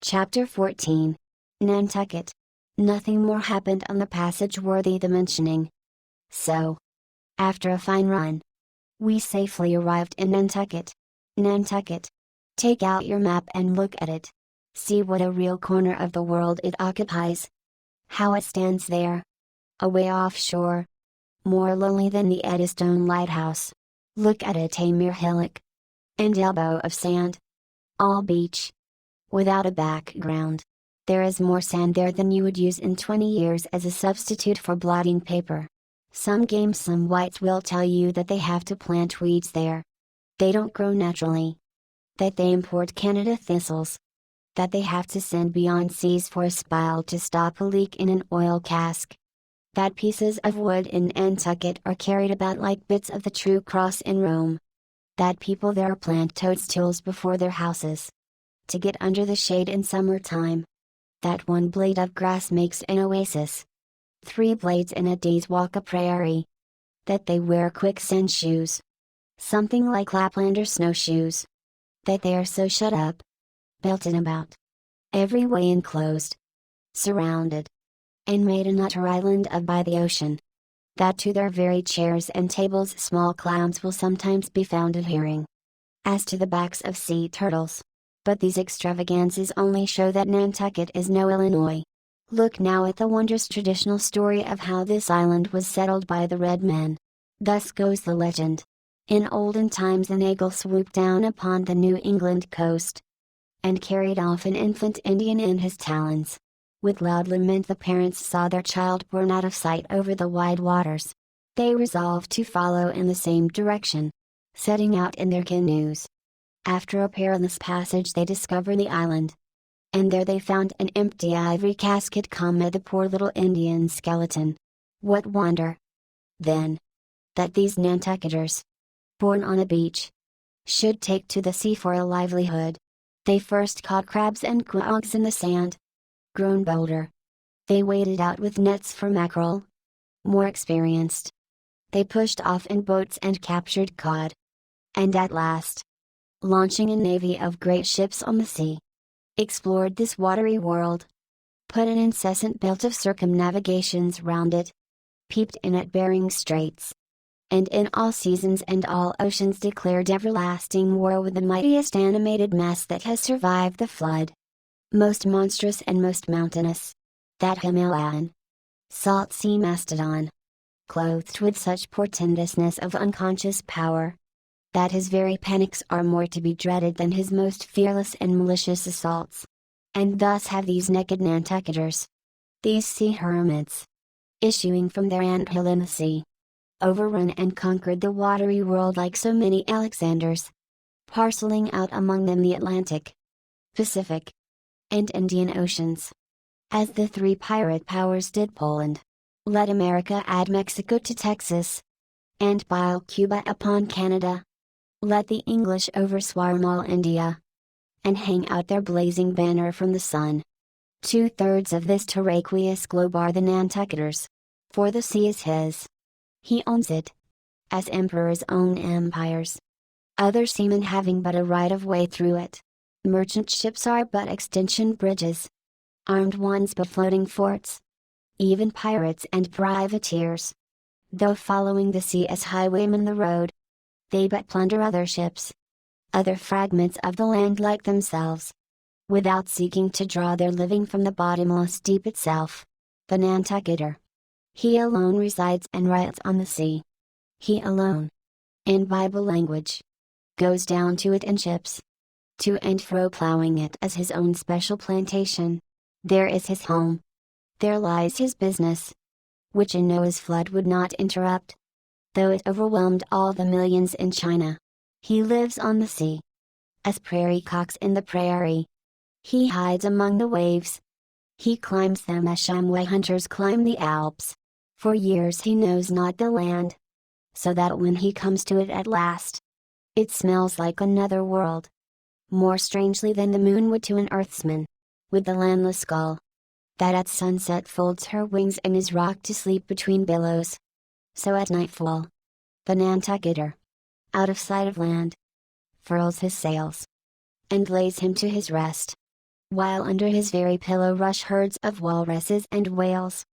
Chapter 14. Nantucket. Nothing more happened on the passage worthy the mentioning. So, after a fine run, we safely arrived in Nantucket. Nantucket. Take out your map and look at it. See what a real corner of the world it occupies. How it stands there, away offshore. More lonely than the Eddystone Lighthouse. Look at it, a mere hillock and elbow of sand. All beach. Without a background. There is more sand there than you would use in 20 years as a substitute for blotting paper. Some whites will tell you that they have to plant weeds there. They don't grow naturally. That they import Canada thistles. That they have to send beyond seas for a spile to stop a leak in an oil cask. That pieces of wood in Nantucket are carried about like bits of the True Cross in Rome. That people there plant toadstools before their houses to get under the shade in summertime. That one blade of grass makes an oasis. 3 blades in a day's walk a prairie. That they wear quicksand shoes. Something like Laplander snowshoes. That they are so shut up, built in about every way enclosed, surrounded, and made an utter island of by the ocean. That to their very chairs and tables small clowns will sometimes be found adhering. As to the backs of sea turtles. But these extravagances only show that Nantucket is no Illinois. Look now at the wondrous traditional story of how this island was settled by the red men. Thus goes the legend. In olden times an eagle swooped down upon the New England coast, and carried off an infant Indian in his talons. With loud lament the parents saw their child borne out of sight over the wide waters. They resolved to follow in the same direction, setting out in their canoes. After a perilous passage they discovered the island. And there they found an empty ivory casket, the poor little Indian skeleton. What wonder, then, that these Nantucketers, born on a beach, should take to the sea for a livelihood. They first caught crabs and quags in the sand. Grown bolder, they waded out with nets for mackerel. More experienced, they pushed off in boats and captured cod. And at last, launching a navy of great ships on the sea, explored this watery world, put an incessant belt of circumnavigations round it, peeped in at Bering Straits, and in all seasons and all oceans declared everlasting war with the mightiest animated mass that has survived the flood. Most monstrous and most mountainous, that Himalayan salt sea mastodon, clothed with such portentousness of unconscious power, that his very panics are more to be dreaded than his most fearless and malicious assaults. And thus have these naked Nantucketers, these sea hermits, issuing from their anthill in the sea, overrun and conquered the watery world like so many Alexanders, parceling out among them the Atlantic, Pacific, and Indian Oceans. As the 3 pirate powers did Poland. Let America add Mexico to Texas, and pile Cuba upon Canada. Let the English overswarm all India, and hang out their blazing banner from the sun. 2/3 of this terraqueous globe are the Nantucketers, for the sea is his. He owns it, as emperors own empires. Other seamen having but a right of way through it. Merchant ships are but extension bridges, armed ones but floating forts. Even pirates and privateers, though following the sea as highwaymen the road, they but plunder other ships, other fragments of the land like themselves, without seeking to draw their living from the bottomless deep itself. The Nantucketer, he alone resides and writes on the sea. He alone, in Bible language, goes down to it in ships, to and fro plowing it as his own special plantation. There is his home. There lies his business, which in Noah's flood would not interrupt, though it overwhelmed all the millions in China. He lives on the sea, as prairie cocks in the prairie. He hides among the waves. He climbs them as chamois hunters climb the Alps. For years he knows not the land, so that when he comes to it at last, it smells like another world, more strangely than the moon would to an earthsman, with the landless gull, that at sunset folds her wings and is rocked to sleep between billows. So at nightfall, the Nantucketer, out of sight of land, furls his sails, and lays him to his rest. while under his very pillow rush herds of walruses and whales.